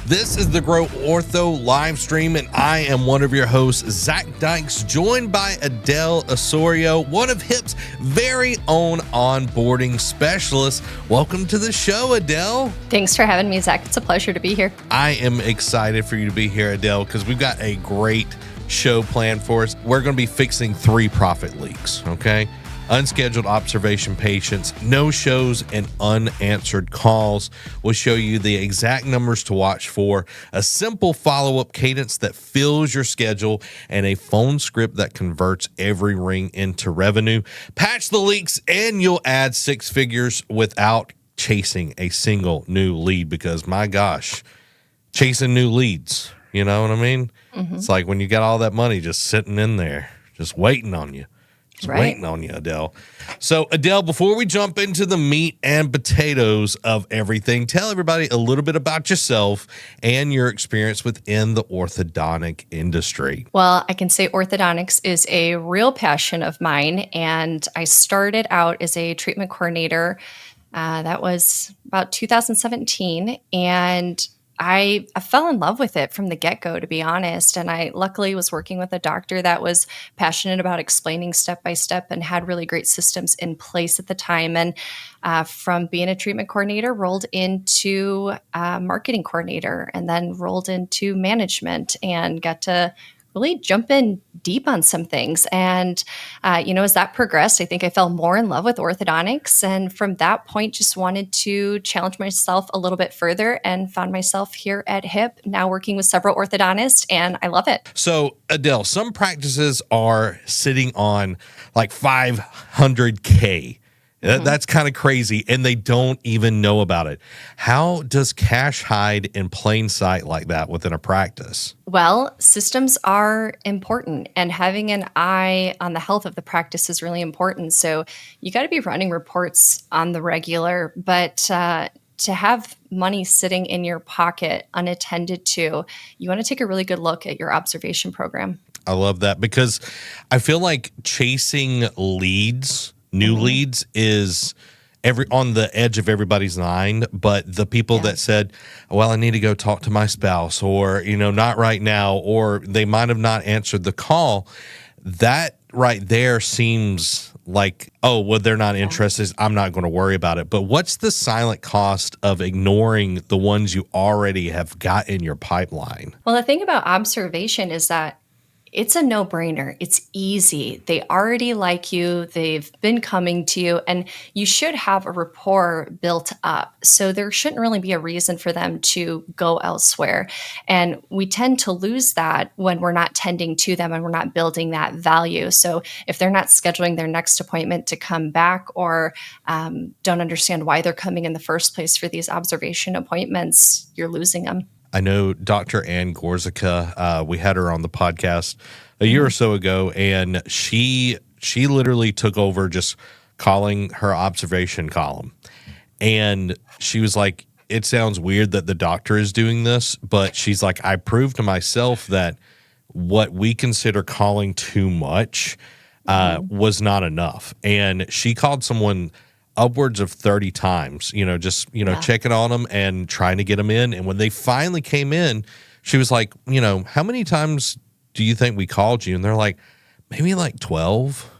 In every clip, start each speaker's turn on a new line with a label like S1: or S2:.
S1: This is the Grow Ortho Livestream, and I am one of your hosts, Zach Dyches, joined by Adele Osorio, one of HIP's very own onboarding specialists. Welcome to the show, Adele.
S2: Thanks for having me, Zach. It's a pleasure to be here.
S1: I am excited for you to be here, Adele, because we've got a great show planned for us. We're going to be fixing 3 profit leaks, okay? Unscheduled observation patients, no-shows, and unanswered calls. We'll show you the exact numbers to watch for, a simple follow-up cadence that fills your schedule, and a phone script that converts every ring into revenue. Patch the leaks, and you'll add 6 figures without chasing a single new lead, because, my gosh, chasing new leads, you know what I mean? Mm-hmm. It's like when you got all that money just sitting in there, just waiting on you. Waiting on you, Adele. So, Adele, before we jump into the meat and potatoes of everything, tell everybody a little bit about yourself and your experience within the orthodontic industry.
S2: Well, I can say orthodontics is a real passion of mine, and I started out as a treatment coordinator. That was about 2017, and I fell in love with it from the get-go, to be honest. And I luckily was working with a doctor that was passionate about explaining step by step and had really great systems in place at the time. And from being a treatment coordinator, rolled into marketing coordinator, and then rolled into management, and got to really jump in deep on some things. And, as that progressed, I think I fell more in love with orthodontics. And from that point, just wanted to challenge myself a little bit further, and found myself here at HIP, now working with several orthodontists, and I love it.
S1: So, Adele, some practices are sitting on like $500K. That's kind of crazy, and they don't even know about it. How does cash hide in plain sight like that within a practice?
S2: Well, systems are important, and having an eye on the health of the practice is really important. So you got to be running reports on the regular, but to have money sitting in your pocket unattended to, you want to take a really good look at your observation program.
S1: I love that, because I feel like chasing leads, new leads, is on the edge of everybody's mind. But the people that said, well, I need to go talk to my spouse, or, not right now, or they might have not answered the call, that right there seems like, oh, well, they're not interested, I'm not going to worry about it. But what's the silent cost of ignoring the ones you already have got in your pipeline?
S2: Well, the thing about observation is that it's a no-brainer. It's easy. They already like you. They've been coming to you, and you should have a rapport built up. So there shouldn't really be a reason for them to go elsewhere. And we tend to lose that when we're not tending to them and we're not building that value. So if they're not scheduling their next appointment to come back, or don't understand why they're coming in the first place for these observation appointments, you're losing them.
S1: I know Dr. Ann Gorzica, we had her on the podcast a year or so ago, and she literally took over just calling her observation column. And she was like, it sounds weird that the doctor is doing this, but she's like, I proved to myself that what we consider calling too much was not enough. And she called someone upwards of 30 times, checking on them and trying to get them in. And when they finally came in, she was like, how many times do you think we called you? And they're like, maybe like 12.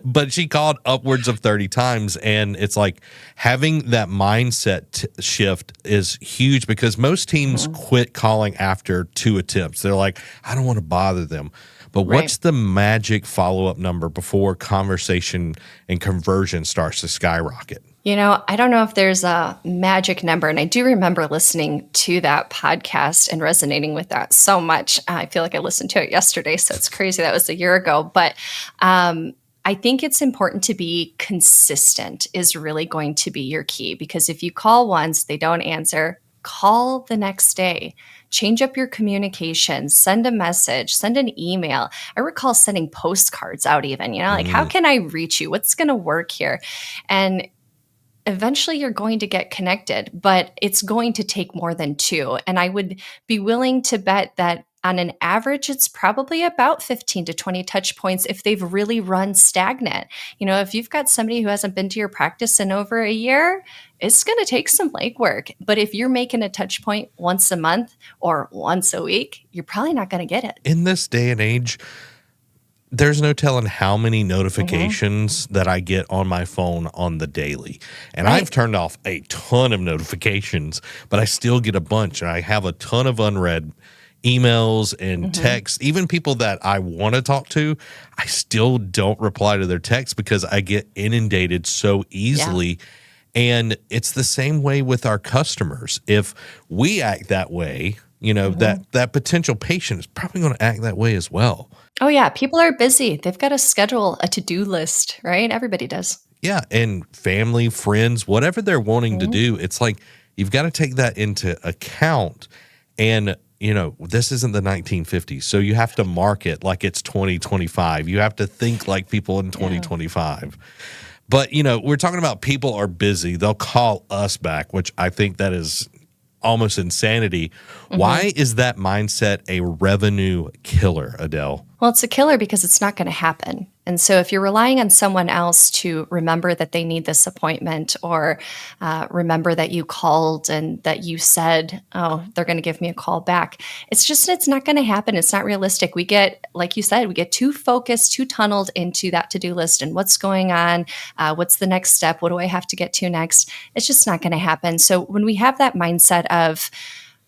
S1: But she called upwards of 30 times. And it's like having that mindset shift is huge, because most teams quit calling after 2 attempts. They're like, I don't want to bother them. But what's the magic follow-up number before conversation and conversion starts to skyrocket?
S2: I don't know if there's a magic number, and I do remember listening to that podcast and resonating with that so much. I feel like I listened to it yesterday, so it's crazy. That was a year ago. But I think it's important to be consistent is really going to be your key, because if you call once, they don't answer, call the next day. Change up your communication, send a message, send an email. I recall sending postcards out even, like, how can I reach you? What's going to work here? And eventually you're going to get connected, but it's going to take more than 2. And I would be willing to bet that on an average, it's probably about 15 to 20 touch points if they've really run stagnant. If you've got somebody who hasn't been to your practice in over a year, it's going to take some legwork. But if you're making a touch point once a month or once a week, you're probably not going to get it.
S1: In this day and age, there's no telling how many
S2: Mm-hmm.
S1: notifications that I get on my phone on the daily. And
S2: Right.
S1: I've turned off a ton of notifications, but I still get a bunch. And I have a ton of unread emails and
S2: Mm-hmm.
S1: texts. Even people that I want to talk to, I still don't reply to their texts because I get inundated so easily. And it's the same way with our customers. If we act that way, that potential patient is probably going to act that way as well.
S2: Oh, yeah. People are busy. They've got to schedule a to-do list, right? Everybody does.
S1: Yeah, and family, friends, whatever they're wanting to do, it's like you've got to take that into account. And, this isn't the 1950s, so you have to market like it's 2025. You have to think like people in 2025. But, we're talking about people are busy. They'll call us back, which I think that is almost insanity. Why is that mindset a revenue killer, Adele?
S2: Well, it's a killer because it's not going to happen. And so if you're relying on someone else to remember that they need this appointment or remember that you called and that you said, oh, they're going to give me a call back, it's not going to happen. It's not realistic. We get, like you said, we get too focused, too tunneled into that to-do list and what's going on, what's the next step, what do I have to get to next? It's just not going to happen. So when we have that mindset of,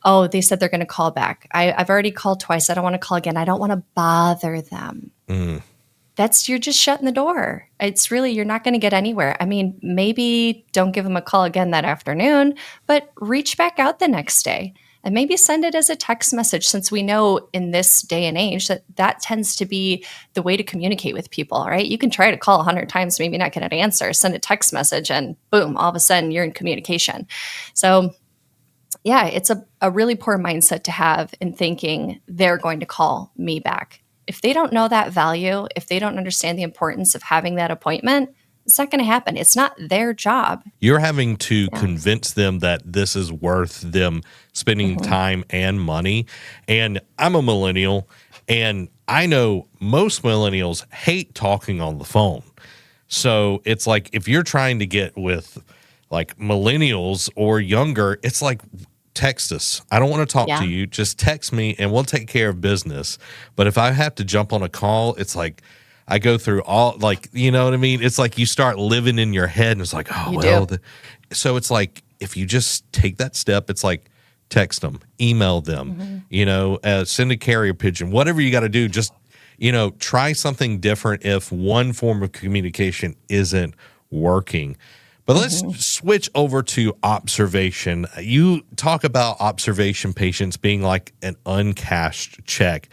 S2: oh, they said they're going to call back. I've already called twice. I don't want to call again. I don't want to bother them. You're just shutting the door. It's really, you're not going to get anywhere. I mean, maybe don't give them a call again that afternoon, but reach back out the next day and maybe send it as a text message, since we know in this day and age that tends to be the way to communicate with people, right? You can try to call 100 times, maybe not get an answer, send a text message, and boom, all of a sudden you're in communication. So yeah, it's a really poor mindset to have in thinking they're going to call me back. If they don't know that value, if they don't understand the importance of having that appointment, it's not going to happen. It's not their job.
S1: You're having to convince them that this is worth them spending time and money. And I'm a millennial, and I know most millennials hate talking on the phone. So it's like if you're trying to get with like millennials or younger, it's like, text us. I don't want to talk to you. Just text me and we'll take care of business. But if I have to jump on a call, it's like I go through all, like, you know what I mean? It's like you start living in your head and it's like, oh, well. So it's like if you just take that step, it's like text them, email them, send a carrier pigeon, whatever you got to do. Just, try something different if one form of communication isn't working. But let's switch over to observation. You talk about observation patients being like an uncashed check.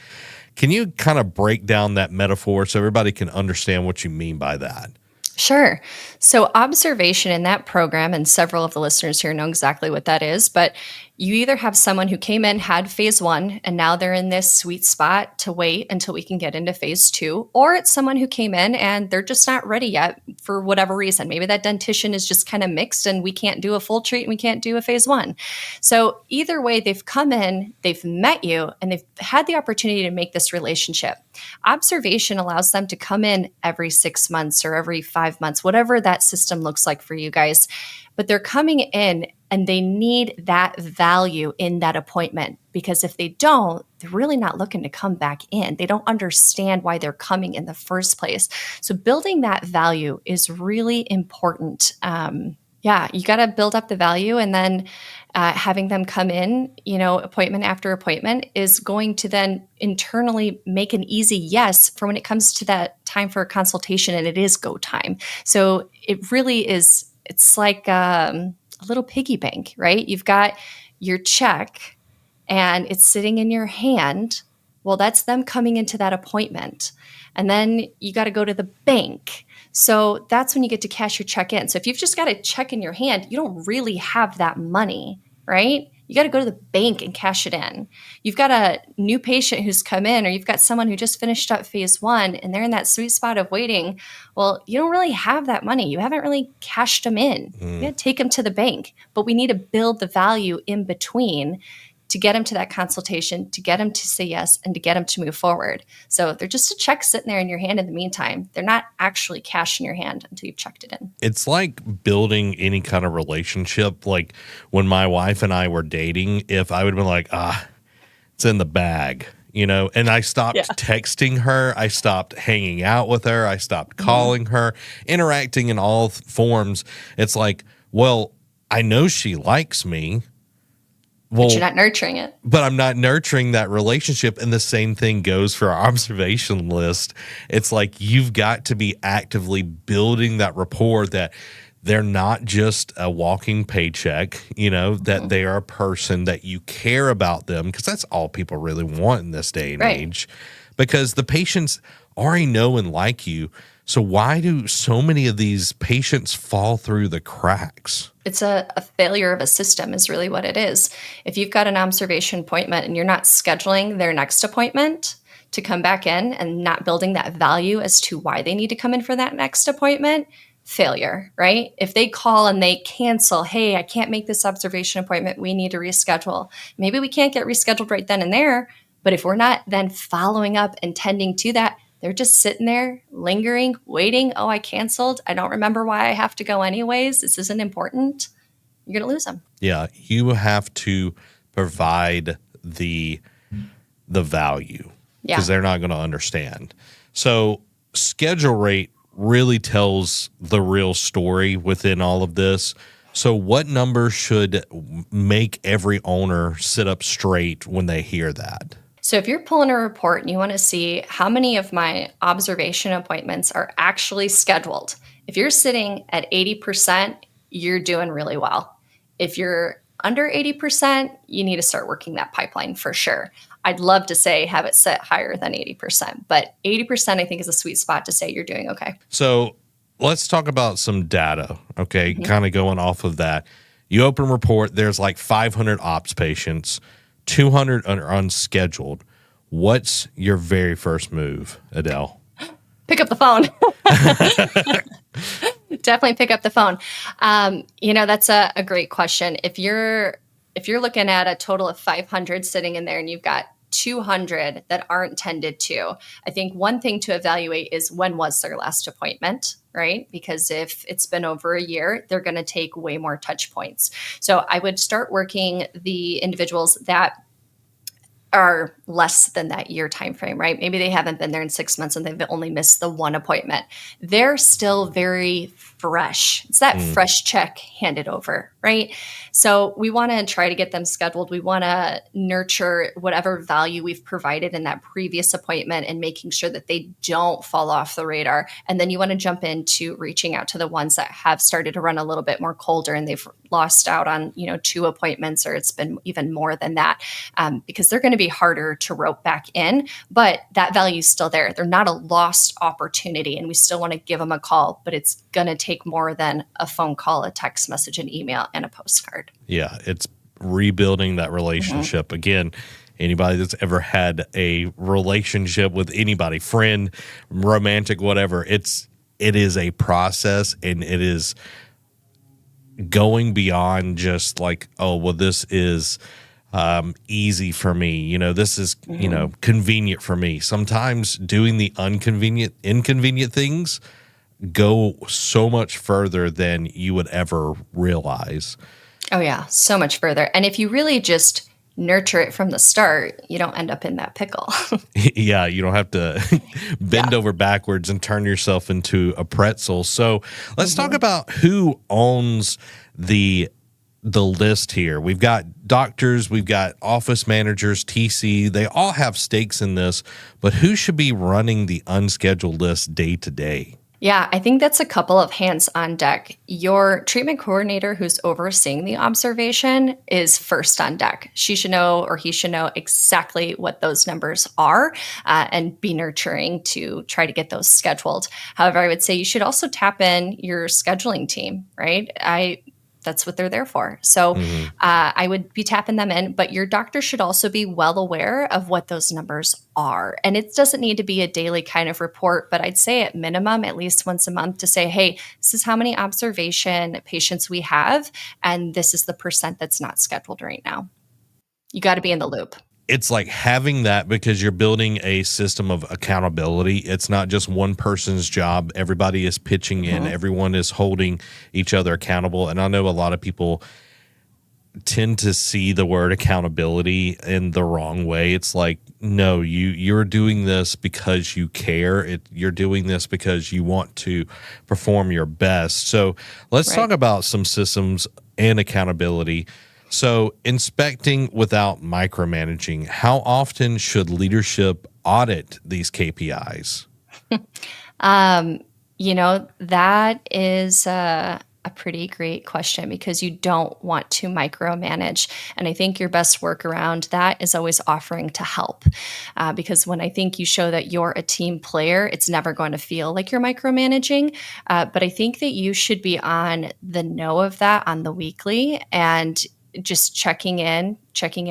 S1: Can you kind of break down that metaphor so everybody can understand what you mean by that?
S2: Sure. So observation in that program, and several of the listeners here know exactly what that is, but you either have someone who came in, had phase 1, and now they're in this sweet spot to wait until we can get into phase 2, or it's someone who came in and they're just not ready yet for whatever reason. Maybe that dentition is just kind of mixed and we can't do a full treat and we can't do a phase 1. So either way, they've come in, they've met you, and they've had the opportunity to make this relationship. Observation allows them to come in every 6 months or every 5 months, whatever that system looks like for you guys. But they're coming in and they need that value in that appointment, because if they don't, they're really not looking to come back in. They don't understand why they're coming in the first place. So building that value is really important. You got to build up the value, and then having them come in, appointment after appointment is going to then internally make an easy yes for when it comes to that time for a consultation, and it is go time. So it really is, it's like a little piggy bank, right? You've got your check and it's sitting in your hand. Well, that's them coming into that appointment. And then you got to go to the bank. So that's when you get to cash your check in. So if you've just got a check in your hand, you don't really have that money, right? You got to go to the bank and cash it in. You've got a new patient who's come in, or you've got someone who just finished up phase 1 and they're in that sweet spot of waiting. Well, you don't really have that money. You haven't really cashed them in. You got to take them to the bank, but we need to build the value in between to get them to that consultation, to get them to say yes, and to get them to move forward. So they're just a check sitting there in your hand in the meantime. They're not actually cash in your hand until you've checked it in.
S1: It's like building any kind of relationship. Like when my wife and I were dating, if I would have been like, it's in the bag, and I stopped texting her, I stopped hanging out with her, I stopped calling her, interacting in all forms. It's like, well, I know she likes me.
S2: But you're not nurturing it.
S1: But I'm not nurturing that relationship. And the same thing goes for our observation list. It's like you've got to be actively building that rapport that they're not just a walking paycheck, that they are a person, that you care about them, because that's all people really want in this day and age. Because the patients already know and like you. So why do so many of these patients fall through the cracks?
S2: It's a failure of a system is really what it is. If you've got an observation appointment and you're not scheduling their next appointment to come back in and not building that value as to why they need to come in for that next appointment, failure, right? If they call and they cancel, hey, I can't make this observation appointment, we need to reschedule. Maybe we can't get rescheduled right then and there, but if we're not then following up and tending to that, they're just sitting there, lingering, waiting. Oh, I canceled. I don't remember why I have to go anyways. This isn't important. You're going to lose them.
S1: Yeah, you have to provide the value because they're not going to understand. So schedule rate really tells the real story within all of this. So what number should make every owner sit up straight when they hear that?
S2: So if you're pulling a report and you want to see how many of my observation appointments are actually scheduled, if you're sitting at 80%, you're doing really well. If you're under 80%, you need to start working that pipeline for sure. I'd love to say have it set higher than 80%, but 80% I think is a sweet spot to say you're doing okay.
S1: So let's talk about some data, okay? Kind of going off of that. You open a report, there's like 500 ops patients. 200 are unscheduled. What's your very first move, Adele?
S2: Pick up the phone. Definitely pick up the phone. That's a great question. If you're looking at a total of 500 sitting in there and you've got 200 that aren't tended to, I think one thing to evaluate is when was their last appointment, right? Because if it's been over a year, they're going to take way more touch points. So I would start working the individuals that are less than that year time frame, right? Maybe they haven't been there in 6 months and they've only missed the one appointment. They're still very fresh. It's that fresh check handed over, right? So we want to try to get them scheduled. We want to nurture whatever value we've provided in that previous appointment and making sure that they don't fall off the radar. And then you want to jump into reaching out to the ones that have started to run a little bit more colder and they've lost out on, 2 appointments, or it's been even more than that, because they're going to be harder to rope back in, but that value is still there. They're not a lost opportunity, and we still want to give them a call, but it's going to take more than a phone call, a text message, an email, and a postcard.
S1: Yeah, it's rebuilding that relationship. Again, anybody that's ever had a relationship with anybody, friend, romantic, whatever, it is a process, and it is going beyond just like, oh, well, this is easy for me. This is, convenient for me. Sometimes doing the inconvenient things go so much further than you would ever realize.
S2: Oh yeah, so much further. And if you really just nurture it from the start, you don't end up in that pickle.
S1: Yeah, you don't have to bend over backwards and turn yourself into a pretzel. So let's talk about who owns the list here. We've got doctors, we've got office managers, TC. They all have stakes in this, but who should be running the unscheduled list day to day?
S2: Yeah, I think that's a couple of hands on deck. Your treatment coordinator who's overseeing the observation is first on deck. She should know, or he should know, exactly what those numbers are and be nurturing to try to get those scheduled. However, I would say you should also tap in your scheduling team, right? That's what they're there for. So I would be tapping them in, but your doctor should also be well aware of what those numbers are. And it doesn't need to be a daily kind of report, but I'd say at minimum, at least once a month, to say, hey, this is how many observation patients we have, and this is the percent that's not scheduled right now. You got to be in the loop.
S1: It's like having that because you're building a system of accountability. It's not just one person's job. Everybody is pitching in. Everyone is holding each other accountable. And I know a lot of people tend to see the word accountability in the wrong way. It's like, no, you're doing this because you care. You're doing this because you want to perform your best. So let's talk about some systems and accountability. So inspecting without micromanaging, how often should leadership audit these KPIs?
S2: That is a pretty great question because you don't want to micromanage. And I think your best workaround that is always offering to help. Because when I think you show that you're a team player, it's never going to feel like you're micromanaging. But I think that you should be on the know of that on the weekly and just checking in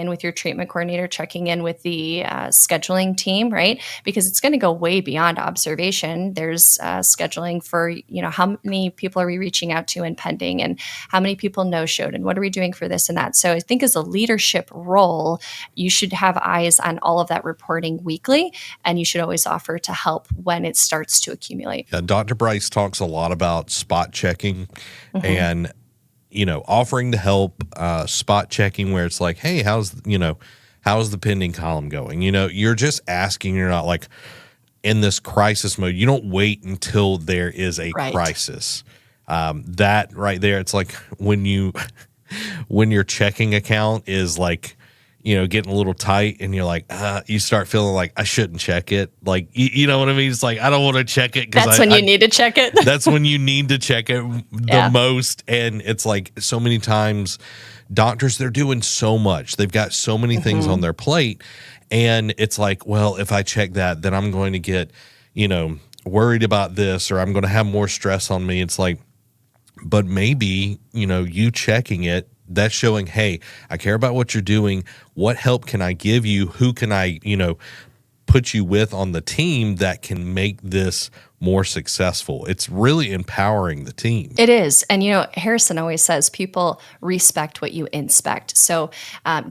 S2: with your treatment coordinator, checking in with the scheduling team, right? Because it's going to go way beyond observation. There's scheduling for, how many people are we reaching out to and pending, and how many people no-showed, and what are we doing for this and that. So I think as a leadership role, you should have eyes on all of that reporting weekly, and you should always offer to help when it starts to accumulate.
S1: Yeah, Dr. Bryce talks a lot about spot checking and offering to help, spot checking where it's like, hey, how's the pending column going? You're just asking, you're not like in this crisis mode. You don't wait until there is a crisis. That right there, it's like when your checking account is like, getting a little tight and you're like, you start feeling like I shouldn't check it. Like, you know what I mean? It's like, I don't want to check it.
S2: That's when you need to check it.
S1: That's when you need to check it the most. And it's like so many times doctors, they're doing so much. They've got so many things on their plate. And it's like, well, if I check that, then I'm going to get, worried about this, or I'm going to have more stress on me. It's like, but maybe, you checking it, that's showing, hey, I care about what you're doing. What help can I give you? Who can I, put you with on the team that can make this more successful? It's really empowering the team.
S2: It is. And, Harrison always says people respect what you inspect. So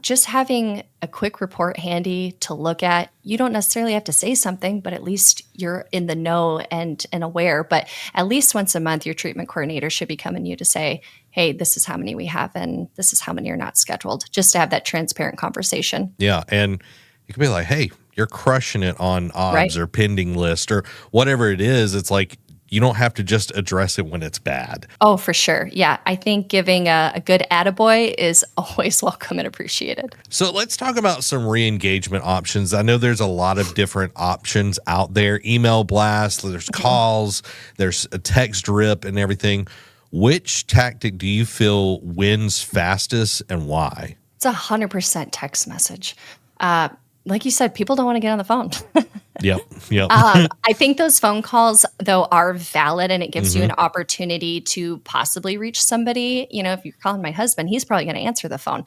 S2: just having a quick report handy to look at, you don't necessarily have to say something, but at least you're in the know and aware. But at least once a month, your treatment coordinator should be coming to you to say, hey, this is how many we have and this is how many are not scheduled, just to have that transparent conversation.
S1: Yeah. And you can be like, hey, you're crushing it on odds or pending list or whatever it is. It's like, you don't have to just address it when it's bad.
S2: Oh, for sure. Yeah. I think giving a good attaboy is always welcome and appreciated.
S1: So let's talk about some re-engagement options. I know there's a lot of different options out there. Email blast, there's calls, there's a text drip and everything. Which tactic do you feel wins fastest and why?
S2: It's 100% text message. Like you said, people don't want to get on the phone.
S1: Yep.
S2: I think those phone calls, though, are valid, and it gives you an opportunity to possibly reach somebody. If you're calling my husband, he's probably going to answer the phone.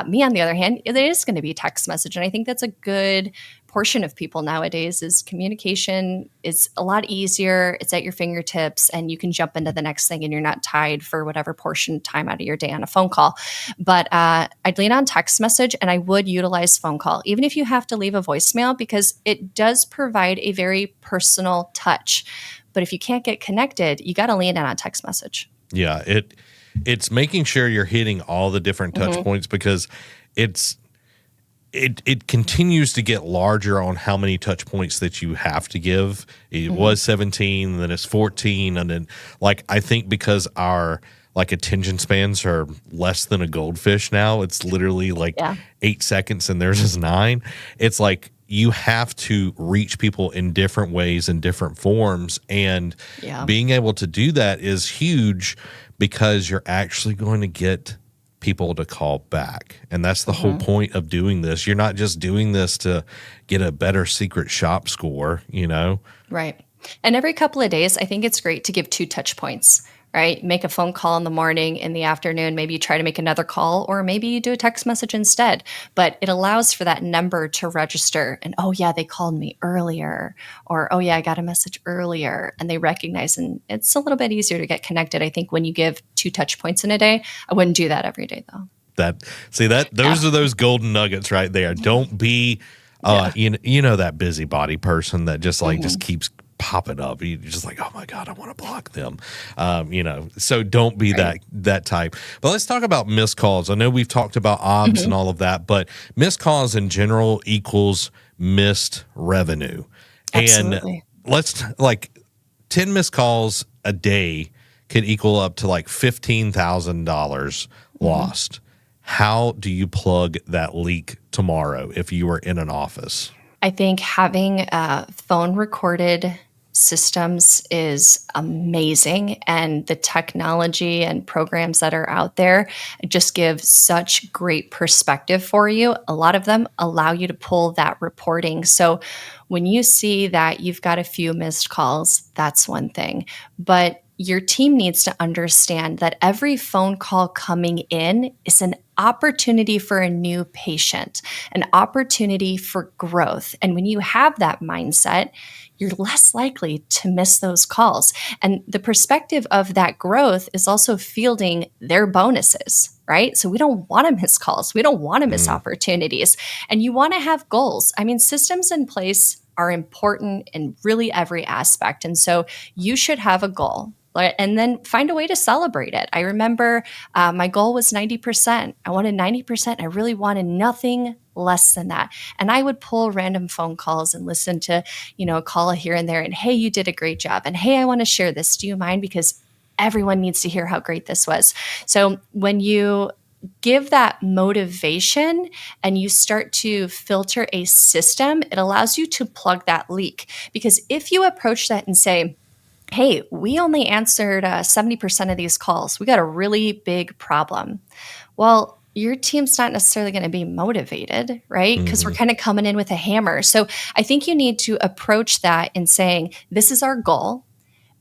S2: Me, on the other hand, it is going to be text message, and I think that's a good portion of people nowadays. Is communication is a lot easier. It's at your fingertips, and you can jump into the next thing, and you're not tied for whatever portion time out of your day on a phone call. But I'd lean on text message, and I would utilize phone call, even if you have to leave a voicemail, because it does provide a very personal touch. But if you can't get connected, you got to lean in on text message.
S1: Yeah, it's making sure you're hitting all the different touch points, because it continues to get larger on how many touch points that you have to give. It was 17, then it's 14, and then I think because our attention spans are less than a goldfish now, it's literally 8 seconds and theirs is 9. It's like you have to reach people in different ways and different forms, and being able to do that is huge, because you're actually going to get people to call back. And that's the whole point of doing this. You're not just doing this to get a better secret shop score,
S2: Right. And every couple of days, I think it's great to give 2 touch points, right? Make a phone call in the morning, in the afternoon, maybe you try to make another call, or maybe you do a text message instead. But it allows for that number to register, and, oh yeah, they called me earlier, or, oh yeah, I got a message earlier, and they recognize, and it's a little bit easier to get connected. I think when you give 2 touch points in a day, I wouldn't do that every day though.
S1: Those are those golden nuggets right there. Don't be, that busybody person that just keeps popping up. You're just like, oh my God, I want to block them. So don't be that type. But let's talk about missed calls. I know we've talked about OBS and all of that, but missed calls in general equals missed revenue.
S2: Absolutely.
S1: And let's 10 missed calls a day could equal up to like $15,000 lost. How do you plug that leak tomorrow if you were in an office?
S2: I think having phone recorded systems is amazing, and the technology and programs that are out there just give such great perspective for you. A lot of them allow you to pull that reporting. So when you see that you've got a few missed calls, that's one thing. But your team needs to understand that every phone call coming in is an opportunity for a new patient, an opportunity for growth. And when you have that mindset, you're less likely to miss those calls. And the perspective of that growth is also fielding their bonuses, right? So we don't want to miss calls. We don't want to miss opportunities. And you want to have goals. I mean, systems in place are important in really every aspect. And so you should have a goal. And then find a way to celebrate it. I remember my goal was 90%. I wanted 90%. I really wanted nothing less than that. And I would pull random phone calls and listen to, a call here and there. And hey, you did a great job. And hey, I want to share this. Do you mind? Because everyone needs to hear how great this was. So when you give that motivation and you start to filter a system, it allows you to plug that leak. Because if you approach that and say, hey, we only answered 70% of these calls. We got a really big problem. Well, your team's not necessarily going to be motivated, right? Because we're kind of coming in with a hammer. So I think you need to approach that in saying, this is our goal.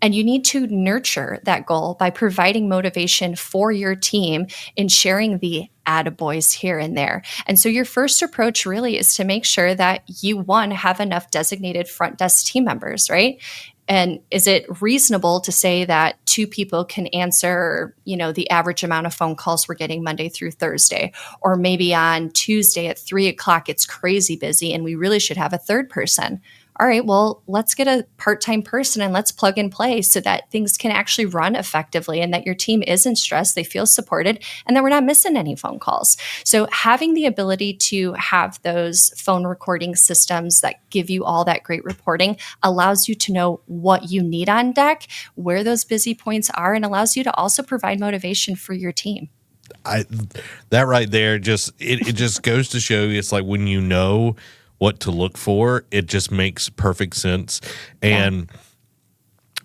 S2: And you need to nurture that goal by providing motivation for your team in sharing the attaboys here and there. And so your first approach really is to make sure that you, one, have enough designated front desk team members, right? And is it reasonable to say that 2 people can answer, the average amount of phone calls we're getting Monday through Thursday? Or maybe on Tuesday at 3:00, it's crazy busy and we really should have a third person. All right, well, let's get a part-time person and let's plug and play so that things can actually run effectively and that your team isn't stressed, they feel supported, and that we're not missing any phone calls. So having the ability to have those phone recording systems that give you all that great reporting allows you to know what you need on deck, where those busy points are, and allows you to also provide motivation for your team.
S1: That right there, it just goes to show you, it's like when you know what to look for, it just makes perfect sense. And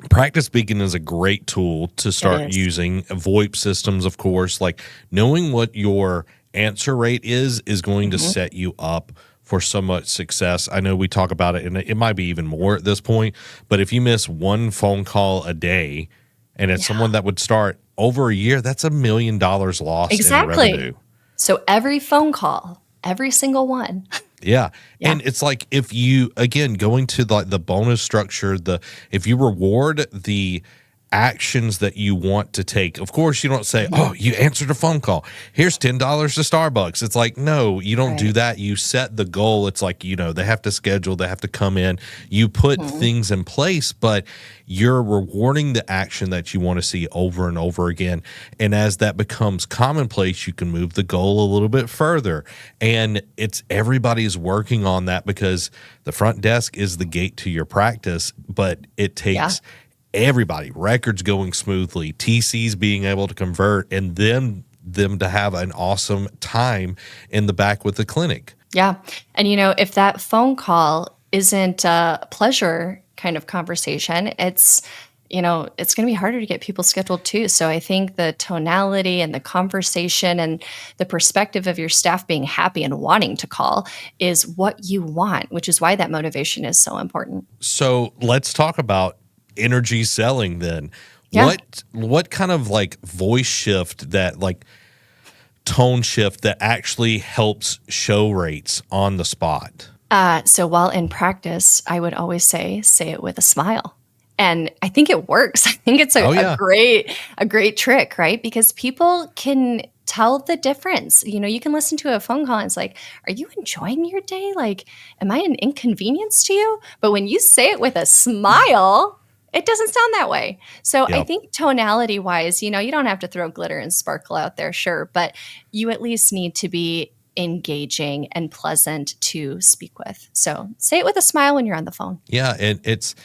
S1: practice beacon is a great tool to start using. VoIP systems, of course, like knowing what your answer rate is going to set you up for so much success. I know we talk about it, and it might be even more at this point, but if you miss one phone call a day, and it's someone that would start over a year, that's $1 million lost in revenue.
S2: So every phone call, every single one.
S1: Yeah. And it's like, if you, again, going to the bonus structure, if you reward the actions that you want to take, of course, you don't say, oh, you answered a phone call, here's $10 to Starbucks. It's like, no, you don't do that. You set the goal. It's like, they have to schedule, they have to come in. You put things in place, but you're rewarding the action that you want to see over and over again. And as that becomes commonplace, you can move the goal a little bit further. And everybody's working on that, because the front desk is the gate to your practice, but it takes everybody, records going smoothly, TCs being able to convert, and them to have an awesome time in the back with the clinic.
S2: Yeah. And, if that phone call isn't a pleasure kind of conversation, it's going to be harder to get people scheduled too. So I think the tonality and the conversation and the perspective of your staff being happy and wanting to call is what you want, which is why that motivation is so important.
S1: So let's talk about energy selling then. What kind of voice shift, that tone shift that actually helps show rates on the spot?
S2: So while in practice, I would always say it with a smile. And I think it works. I think it's a great trick, right? Because people can tell the difference. You can listen to a phone call and it's like, are you enjoying your day? Like, am I an inconvenience to you? But when you say it with a smile, it doesn't sound that way. So I
S1: Yeah.
S2: think tonality wise, you don't have to throw glitter and sparkle out there, sure, but you at least need to be engaging and pleasant to speak with. So say it with a smile when you're on the phone.
S1: Yeah. And it's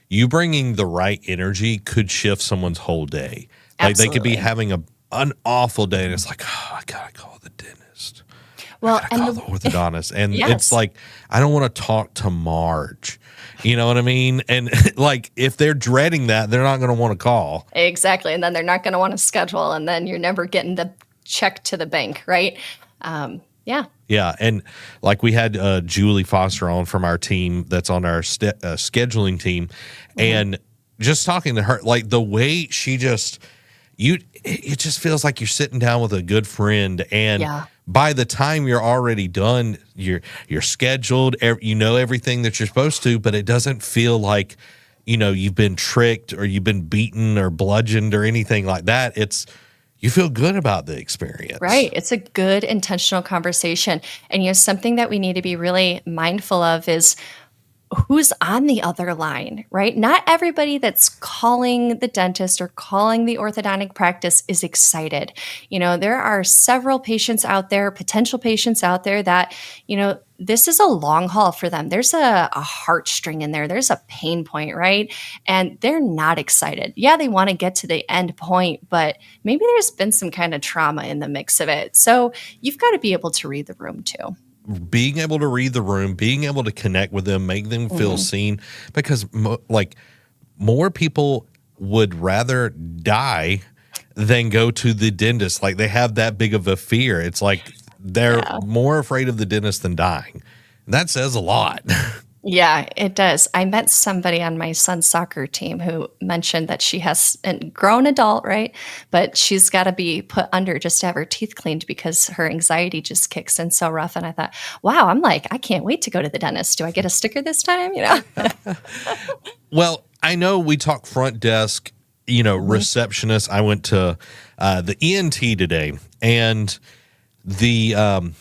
S1: you bringing the right energy could shift someone's whole day. Like they could be
S2: Absolutely.
S1: having an awful day and it's like, oh, I got to call the dentist. I
S2: Well,
S1: got to
S2: and
S1: call the orthodontist. And it's
S2: yes,
S1: like, I don't want to talk to Marge. You know what I mean? And like, if they're dreading that, they're not going to want to call.
S2: exactly. And then they're not going to want to schedule, and then you're never getting the check to the bank, right? Yeah.
S1: Yeah. And like we had Julie Foster on from our team that's on our scheduling team. And just talking to her, like the way she it just feels like you're sitting down with a good friend. And
S2: Yeah.
S1: by the time you're already done, you're scheduled, you know everything that you're supposed to, but it doesn't feel like, you've been tricked or you've been beaten or bludgeoned or anything like that. You feel good about the experience.
S2: Right. It's a good intentional conversation. And something that we need to be really mindful of is who's on the other line, right? Not everybody that's calling the dentist or calling the orthodontic practice is excited. There are several patients out there, potential patients out there that, this is a long haul for them. There's a heartstring in there. There's a pain point, right? And they're not excited. Yeah, they want to get to the end point, but maybe there's been some kind of trauma in the mix of it. So you've got to be able to read the room too.
S1: Being able to read the room, being able to connect with them, make them feel seen, because more people would rather die than go to the dentist. Like they have that big of a fear. It's like they're more afraid of the dentist than dying. And that says a lot.
S2: Yeah, it does. I met somebody on my son's soccer team who mentioned that she has a grown adult, right? But she's got to be put under just to have her teeth cleaned because her anxiety just kicks in so rough. And I thought, wow, I can't wait to go to the dentist. Do I get a sticker this time?
S1: Well, I know we talk front desk, receptionist. I went to the ENT today, and the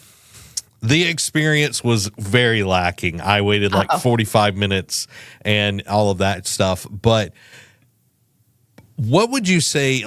S1: experience was very lacking. I waited like 45 minutes and all of that stuff. But what would you say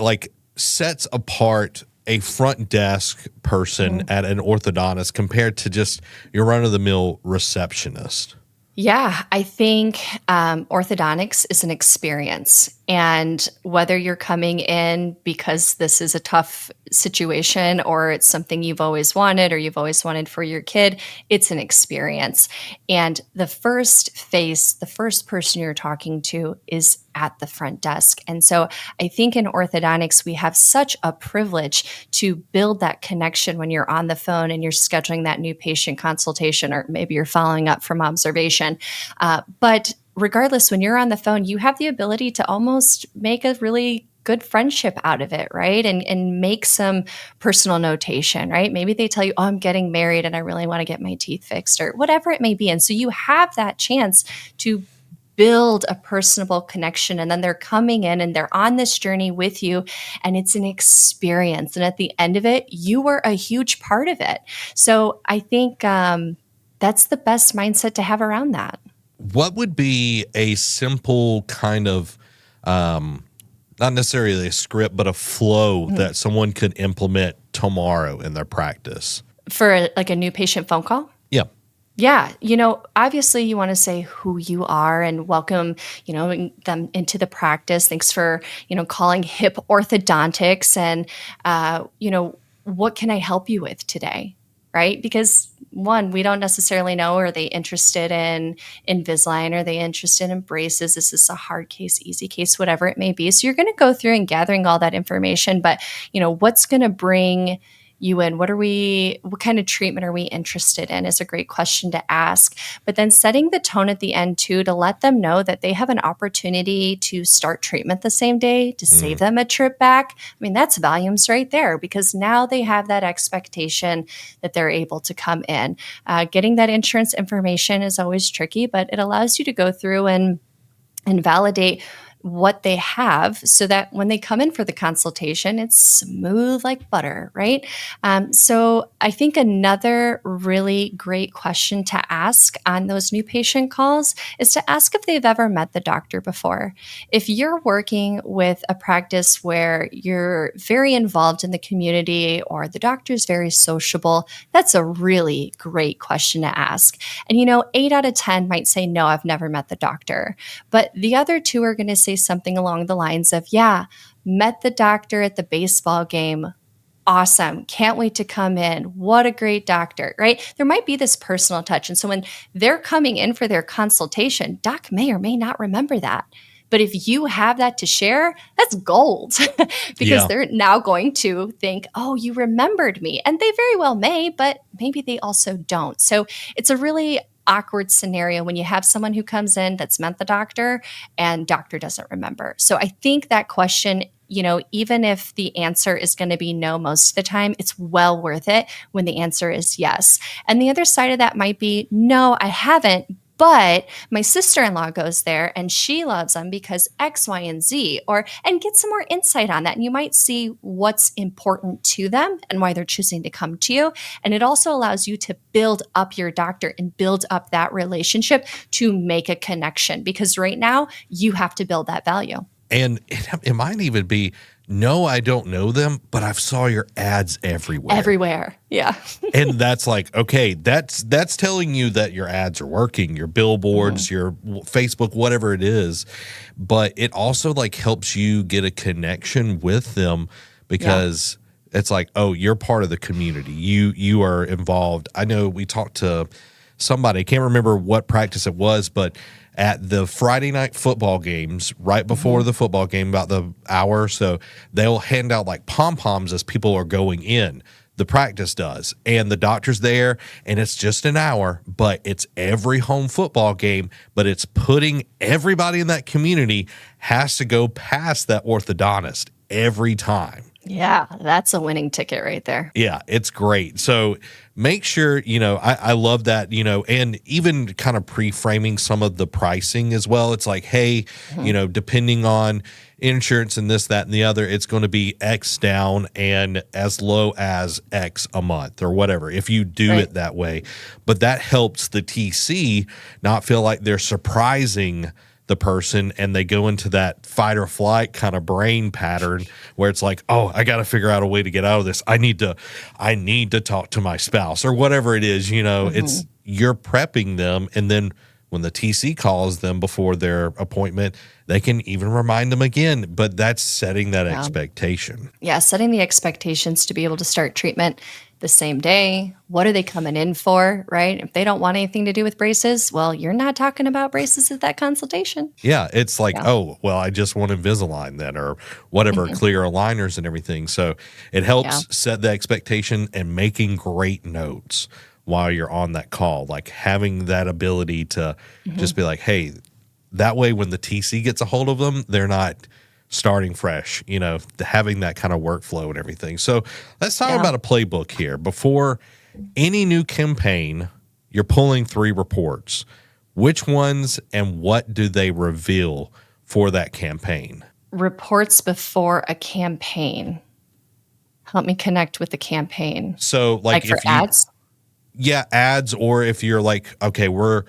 S1: sets apart a front desk person at an orthodontist compared to just your run-of-the-mill receptionist?
S2: Yeah, I think orthodontics is an experience. And whether you're coming in because this is a tough situation or it's something you've always wanted or you've always wanted for your kid, it's an experience. And the first face, the first person you're talking to is at the front desk. And so I think in orthodontics, we have such a privilege to build that connection when you're on the phone and you're scheduling that new patient consultation, or maybe you're following up from observation. But regardless, when you're on the phone, you have the ability to almost make a really good friendship out of it, right? And make some personal notation, right? Maybe they tell you, oh, I'm getting married and I really want to get my teeth fixed, or whatever it may be. And so you have that chance to build a personable connection, and then they're coming in and they're on this journey with you, and it's an experience. And at the end of it, you were a huge part of it. So I think that's the best mindset to have around that.
S1: What would be a simple kind of, not necessarily a script, but a flow that someone could implement tomorrow in their practice?
S2: For like a new patient phone call?
S1: Yeah.
S2: Yeah. Obviously you want to say who you are and welcome, them into the practice. Thanks for, calling HIP Orthodontics, and, what can I help you with today? Right? Because one, we don't necessarily know, are they interested in Invisalign? Are they interested in braces? Is this a hard case, easy case, whatever it may be? So you're going to go through and gathering all that information, but what's going to bring you in? What kind of treatment are we interested in is a great question to ask. But then setting the tone at the end too, to let them know that they have an opportunity to start treatment the same day, to save them a trip back. I mean, that's volumes right there, because now they have that expectation that they're able to come in. Getting that insurance information is always tricky, but it allows you to go through and validate what they have so that when they come in for the consultation, it's smooth like butter, right? So I think another really great question to ask on those new patient calls is to ask if they've ever met the doctor before. If you're working with a practice where you're very involved in the community or the doctor's very sociable, that's a really great question to ask. And 8 out of 10 might say, no, I've never met the doctor. But the other two are going to say something along the lines of, yeah, met the doctor at the baseball game. Awesome. Can't wait to come in. What a great doctor, right? There might be this personal touch. And so when they're coming in for their consultation, doc may or may not remember that. But if you have that to share, that's gold because
S1: Yeah.
S2: they're now going to think, oh, you remembered me. And they very well may, but maybe they also don't. So it's a really awkward scenario when you have someone who comes in that's met the doctor and doctor doesn't remember. So I think that question, even if the answer is going to be no most of the time, it's well worth it when the answer is yes. And the other side of that might be, no, I haven't. But my sister-in-law goes there and she loves them because X, Y, and Z, and get some more insight on that. And you might see what's important to them and why they're choosing to come to you. And it also allows you to build up your doctor and build up that relationship to make a connection, because right now you have to build that value.
S1: And it might even be, no, I don't know them, but I've saw your ads everywhere.
S2: Everywhere. Yeah.
S1: And that's like, okay, that's telling you that your ads are working, your billboards, your Facebook, whatever it is. But it also like helps you get a connection with them because it's like, oh, you're part of the community. You are involved. I know we talked to somebody, I can't remember what practice it was, but at the Friday night football games, right before the football game, about the hour or so, they'll hand out like pom-poms as people are going in. The practice does. And the doctor's there, and it's just an hour, but it's every home football game, but it's putting everybody in that community has to go past that orthodontist every time.
S2: Yeah, that's a winning ticket right there.
S1: Yeah, it's great. So make sure, I love that, and even kind of pre-framing some of the pricing as well. It's like, hey, depending on insurance and this, that, and the other, it's going to be X down and as low as X a month or whatever, if you do it that way. But that helps the TC not feel like they're surprising the person and they go into that fight or flight kind of brain pattern where it's like, oh, I got to figure out a way to get out of this. I need to talk to my spouse or whatever it is, it's you're prepping them. And then when the TC calls them before their appointment, they can even remind them again, but that's setting that expectation.
S2: Yeah, setting the expectations to be able to start treatment the same day. What are they coming in for, right? If they don't want anything to do with braces, well, you're not talking about braces at that consultation.
S1: Yeah, it's like, oh, well, I just want Invisalign then or whatever, clear aligners and everything. So it helps set the expectation and making great notes while you're on that call, like having that ability to just be like, hey, that way when the TC gets a hold of them, they're not starting fresh, having that kind of workflow and everything. So let's talk about a playbook here. Before any new campaign, you're pulling 3 reports. Which ones and what do they reveal for that campaign?
S2: Reports before a campaign. Help me connect with the campaign.
S1: So like
S2: for ads?
S1: Yeah, ads, or if you're like, okay, we're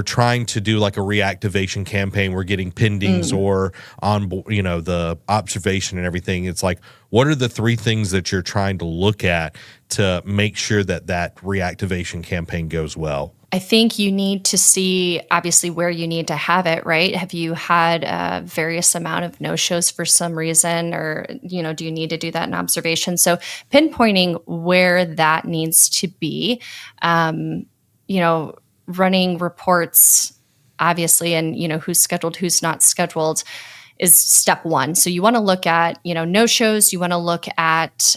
S1: trying to do like a reactivation campaign. We're getting pendings or on, the observation and everything. It's like, what are the 3 things that you're trying to look at to make sure that reactivation campaign goes well?
S2: I think you need to see obviously where you need to have it, right? Have you had a various amount of no-shows for some reason, or, do you need to do that in observation? So pinpointing where that needs to be, running reports, obviously, and, who's scheduled, who's not scheduled is step 1. So you want to look at, no-shows. You want to look at,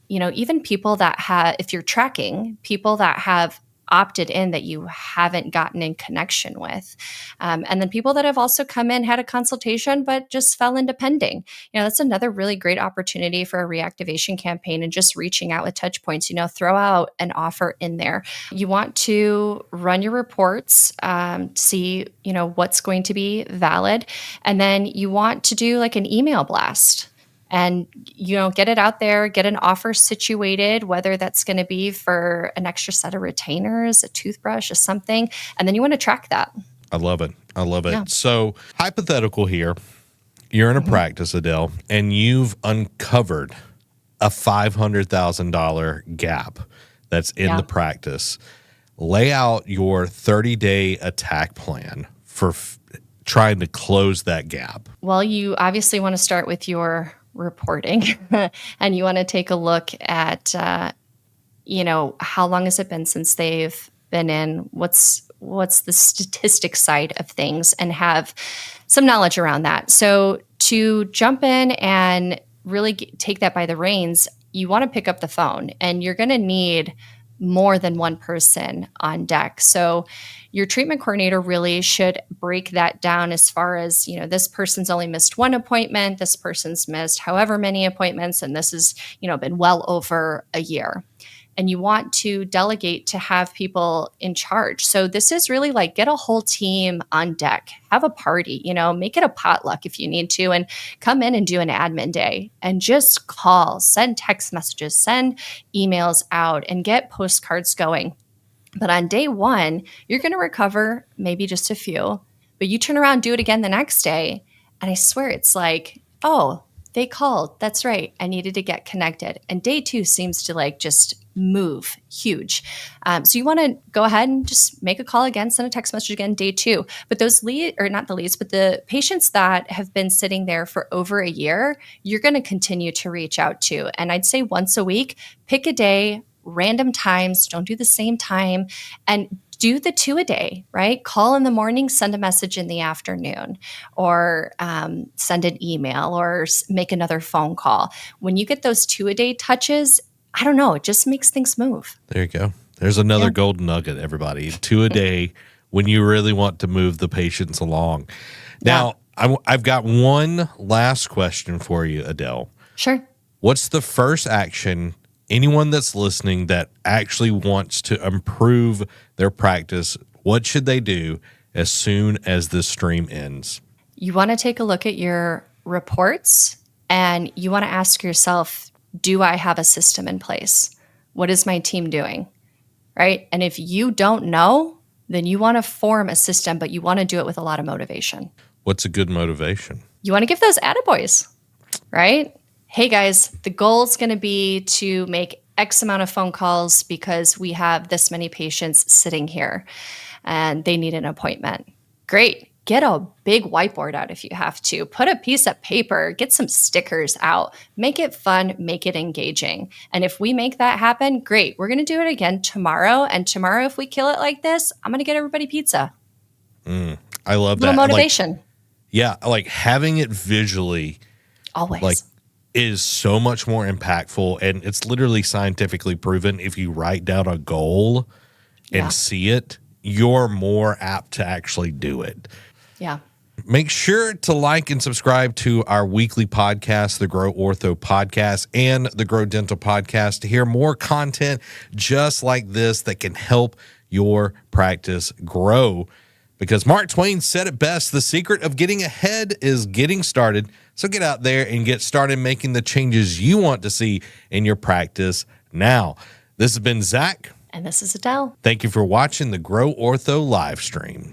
S2: even people that have, if you're tracking people that have opted in that you haven't gotten in connection with. And then people that have also come in, had a consultation, but just fell into pending. That's another really great opportunity for a reactivation campaign and just reaching out with touch points. Throw out an offer in there. You want to run your reports, see, what's going to be valid. And then you want to do like an email blast. And, get it out there, get an offer situated, whether that's going to be for an extra set of retainers, a toothbrush, or something. And then you want to track that.
S1: I love it. I love it.
S2: Yeah.
S1: So hypothetical here, you're in a practice, Adele, and you've uncovered a $500,000 gap that's in the practice. Lay out your 30-day attack plan for trying to close that gap.
S2: Well, you obviously want to start with your reporting and you want to take a look at, how long has it been since they've been in, what's the statistic side of things, and have some knowledge around that. So to jump in and really take that by the reins, you want to pick up the phone, and you're going to need more than one person on deck. So your treatment coordinator really should break that down as far as, this person's only missed one appointment, this person's missed however many appointments, and this has, been well over a year. And you want to delegate to have people in charge. So this is really like get a whole team on deck, have a party, make it a potluck if you need to, and come in and do an admin day and just call, send text messages, send emails out, and get postcards going. But on day one, you're going to recover maybe just a few, but you turn around, do it again the next day. And I swear it's like, oh, they called. That's right. I needed to get connected. And day two seems to just move huge. So you want to go ahead and just make a call again, send a text message again, day two. But those not the leads, but the patients that have been sitting there for over a year, you're going to continue to reach out to. And I'd say once a week, pick a day, random times, don't do the same time, and do the 2 a day, right? Call in the morning, send a message in the afternoon, or send an email, or make another phone call. When you get those 2 a day touches, I don't know, it just makes things move.
S1: There you go. There's another golden nugget, everybody. 2 a day when you really want to move the patients along. Now, I've got one last question for you, Adele.
S2: Sure.
S1: What's the first action anyone that's listening that actually wants to improve their practice, what should they do as soon as this stream ends?
S2: You want to take a look at your reports, and you want to ask yourself, do I have a system in place? What is my team doing? Right? And if you don't know, then you want to form a system, but you want to do it with a lot of motivation.
S1: What's a good motivation?
S2: You want to give those attaboys, right? Hey guys, the goal is going to be to make X amount of phone calls because we have this many patients sitting here and they need an appointment. Great. Get a big whiteboard out if you have to. Put a piece of paper, get some stickers out, make it fun, make it engaging. And if we make that happen, great. We're going to do it again tomorrow. And tomorrow, if we kill it like this, I'm going to get everybody pizza.
S1: I love that.
S2: Little motivation.
S1: Like having it visually.
S2: Always.
S1: Is so much more impactful, and it's literally scientifically proven. If you write down a goal and see it, you're more apt to actually do it.
S2: Yeah.
S1: Make sure to like and subscribe to our weekly podcast, the Grow Ortho podcast and the Grow Dental podcast, to hear more content just like this that can help your practice grow. Because Mark Twain said it best, the secret of getting ahead is getting started. So get out there and get started making the changes you want to see in your practice now. This has been Zach.
S2: And this is Adele.
S1: Thank you for watching the Grow Ortho Livestream.